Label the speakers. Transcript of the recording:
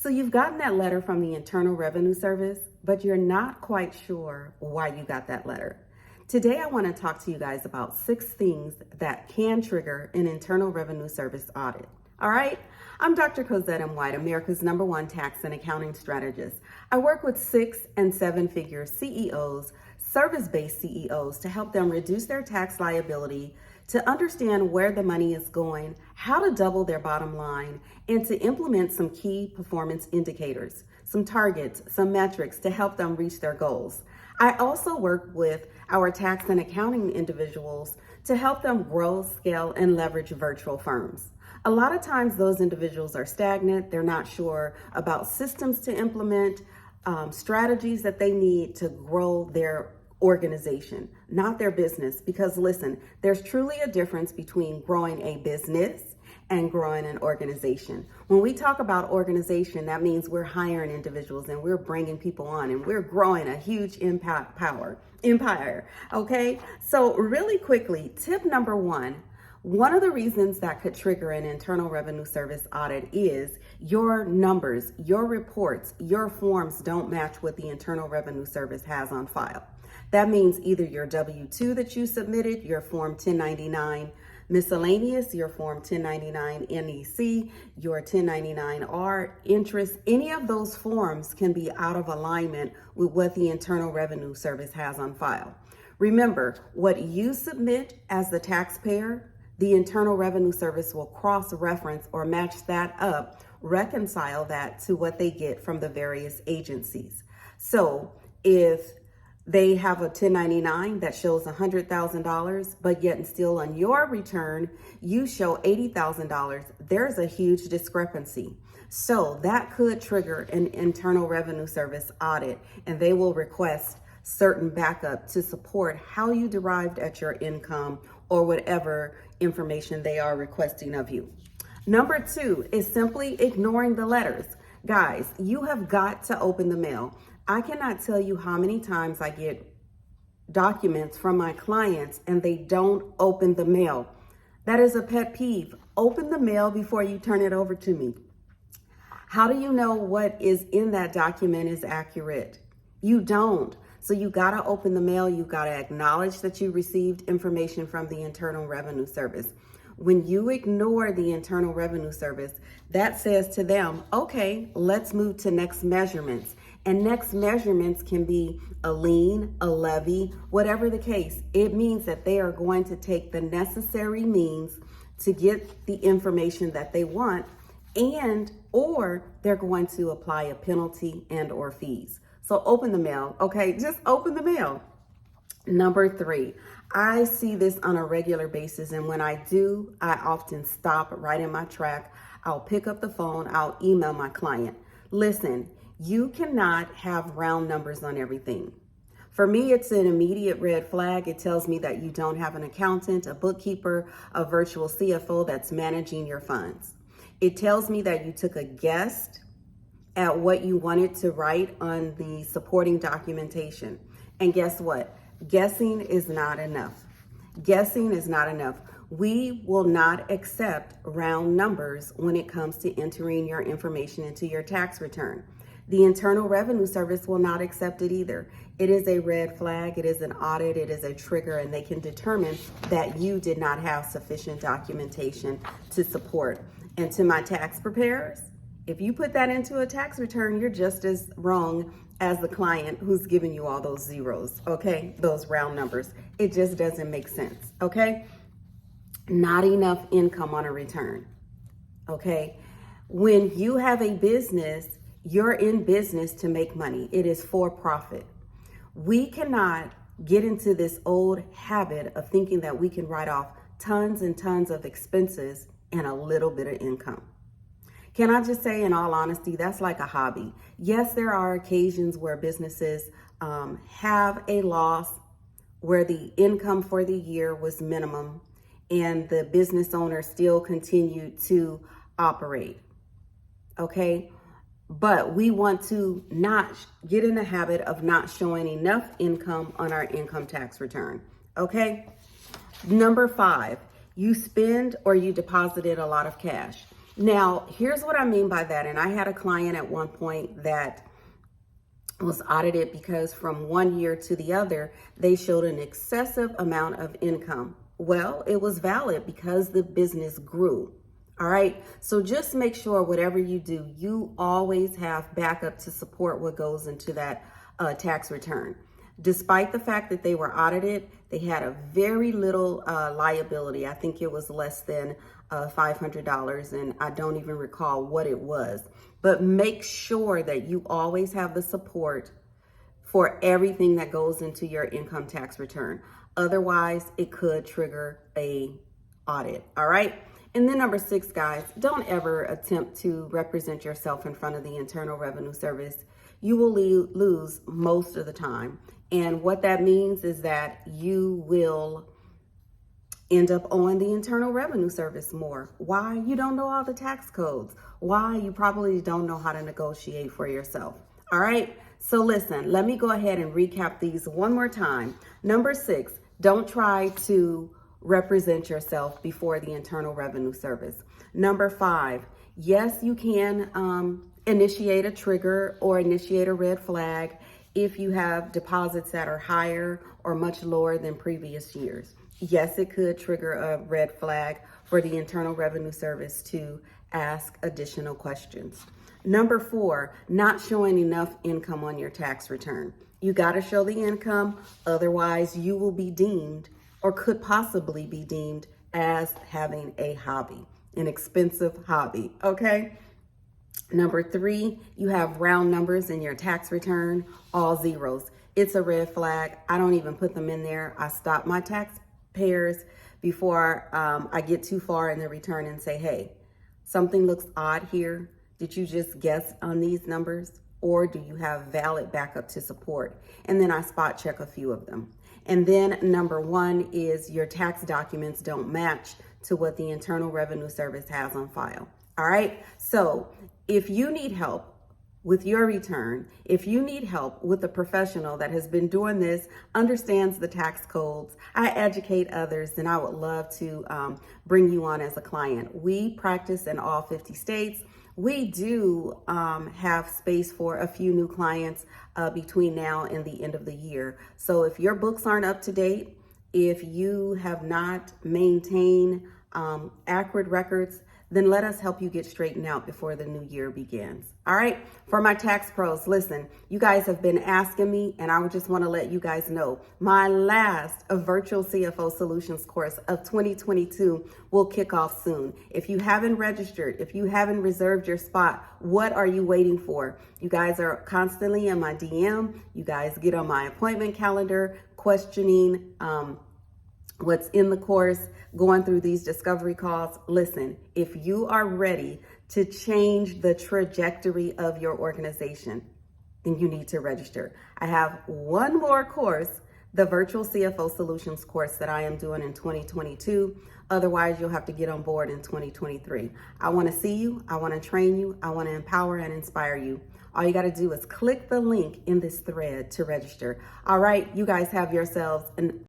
Speaker 1: So you've gotten that letter from the Internal Revenue Service, but you're not quite sure why you got that letter. Today, I want to talk to you guys about 6 things that can trigger an Internal Revenue Service audit. All right? I'm Dr. Cozette and White, America's #1 tax and accounting strategist. I work with 6- and 7-figure CEOs, service-based CEOs, to help them reduce their tax liability, to understand where the money is going, how to double their bottom line, and to implement some key performance indicators, some targets, some metrics to help them reach their goals. I also work with our tax and accounting individuals to help them grow, scale, and leverage virtual firms. A lot of times those individuals are stagnant. They're not sure about systems to implement, strategies that they need to grow their organization, not their business. Because listen, there's truly a difference between growing a business and growing an organization. When we talk about organization, that means we're hiring individuals and we're bringing people on and we're growing a huge empire. Okay. So really quickly, tip number 1, one of the reasons that could trigger an Internal Revenue Service audit is your numbers, your reports, your forms don't match what the Internal Revenue Service has on file. That means either your W-2 that you submitted, your Form 1099 miscellaneous, your Form 1099 NEC, your 1099-R interest, any of those forms can be out of alignment with what the Internal Revenue Service has on file. Remember, what you submit as the taxpayer, the Internal Revenue Service will cross-reference or match that up, reconcile that to what they get from the various agencies. So if they have a 1099 that shows $100,000, but yet and still on your return, you show $80,000. There's a huge discrepancy. So that could trigger an Internal Revenue Service audit, and they will request certain backup to support how you derived at your income or whatever information they are requesting of you. Number 2 is simply ignoring the letters. Guys, you have got to open the mail. I cannot tell you how many times I get documents from my clients and they don't open the mail. That is a pet peeve. Open the mail before you turn it over to me. How do you know what is in that document is accurate? You don't. So you got to open the mail. You got to acknowledge that you received information from the Internal Revenue Service. When you ignore the Internal Revenue Service, that says to them, okay, let's move to next measurements. And next measurements can be a lien, a levy, whatever the case. It means that they are going to take the necessary means to get the information that they want, and or they're going to apply a penalty and or fees. So open the mail, okay? Just open the mail. Number 3, I see this on a regular basis, and when I do, I often stop right in my track. I'll pick up the phone, I'll email my client. Listen, you cannot have round numbers on everything. For me, it's an immediate red flag. It tells me that you don't have an accountant, a bookkeeper, a virtual CFO that's managing your funds. It tells me that you took a guess at what you wanted to write on the supporting documentation. And guess what? Guessing is not enough. Guessing is not enough. We will not accept round numbers when it comes to entering your information into your tax return. The Internal Revenue Service will not accept it either. It is a red flag, it is an audit, it is a trigger, and they can determine that you did not have sufficient documentation to support. And to my tax preparers, if you put that into a tax return, you're just as wrong as the client who's giving you all those zeros, okay? Those round numbers. It just doesn't make sense, okay? Not enough income on a return, okay? When you have a business, you're in business to make money. It is for profit. We cannot get into this old habit of thinking that we can write off tons and tons of expenses and a little bit of income. Can I just say, in all honesty, that's like a hobby. Yes, there are occasions where businesses have a loss, where the income for the year was minimum and the business owner still continued to operate, okay? But we want to not get in the habit of not showing enough income on our income tax return, okay? Number 5, you spend or you deposited a lot of cash. Now, here's what I mean by that. And I had a client at one point that was audited because from one year to the other, they showed an excessive amount of income. Well, it was valid because the business grew. All right. So just make sure whatever you do, you always have backup to support what goes into that tax return. Despite the fact that they were audited, they had a very little liability. I think it was less than $500, and I don't even recall what it was. But make sure that you always have the support for everything that goes into your income tax return. Otherwise, it could trigger a audit. All right. And then number 6, guys, don't ever attempt to represent yourself in front of the Internal Revenue Service. You will lose most of the time. And what that means is that you will end up owing the Internal Revenue Service more. Why? You don't know all the tax codes. Why? You probably don't know how to negotiate for yourself. All right. So listen, let me go ahead and recap these one more time. Number 6, don't try to represent yourself before the Internal Revenue Service. Number 5, yes, you can initiate a trigger or initiate a red flag if you have deposits that are higher or much lower than previous years. Yes, it could trigger a red flag for the Internal Revenue Service to ask additional questions. Number 4, not showing enough income on your tax return. You got to show the income, otherwise you will be deemed or could possibly be deemed as having a hobby, an expensive hobby, okay? Number 3, you have round numbers in your tax return, all zeros. It's a red flag. I don't even put them in there. I stop my taxpayers before I get too far in the return and say, hey, something looks odd here. Did you just guess on these numbers? Or do you have valid backup to support? And then I spot check a few of them. And then number 1 is your tax documents don't match to what the Internal Revenue Service has on file. All right. So if you need help with your return, if you need help with a professional that has been doing this, understands the tax codes, I educate others, then I would love to bring you on as a client. We practice in all 50 states. We do have space for a few new clients between now and the end of the year. So if your books aren't up to date, if you have not maintained accurate records, then let us help you get straightened out before the new year begins. All right. For my tax pros, listen, you guys have been asking me, and I would just want to let you guys know my last virtual CFO solutions course of 2022 will kick off soon. If you haven't registered, if you haven't reserved your spot, what are you waiting for? You guys are constantly in my DM. You guys get on my appointment calendar questioning what's in the course, going through these discovery calls. Listen, if you are ready to change the trajectory of your organization, then you need to register. I have one more course, the Virtual CFO Solutions course that I am doing in 2022. Otherwise, you'll have to get on board in 2023. I want to see you. I want to train you. I want to empower and inspire you. All you got to do is click the link in this thread to register. All right, you guys have yourselves an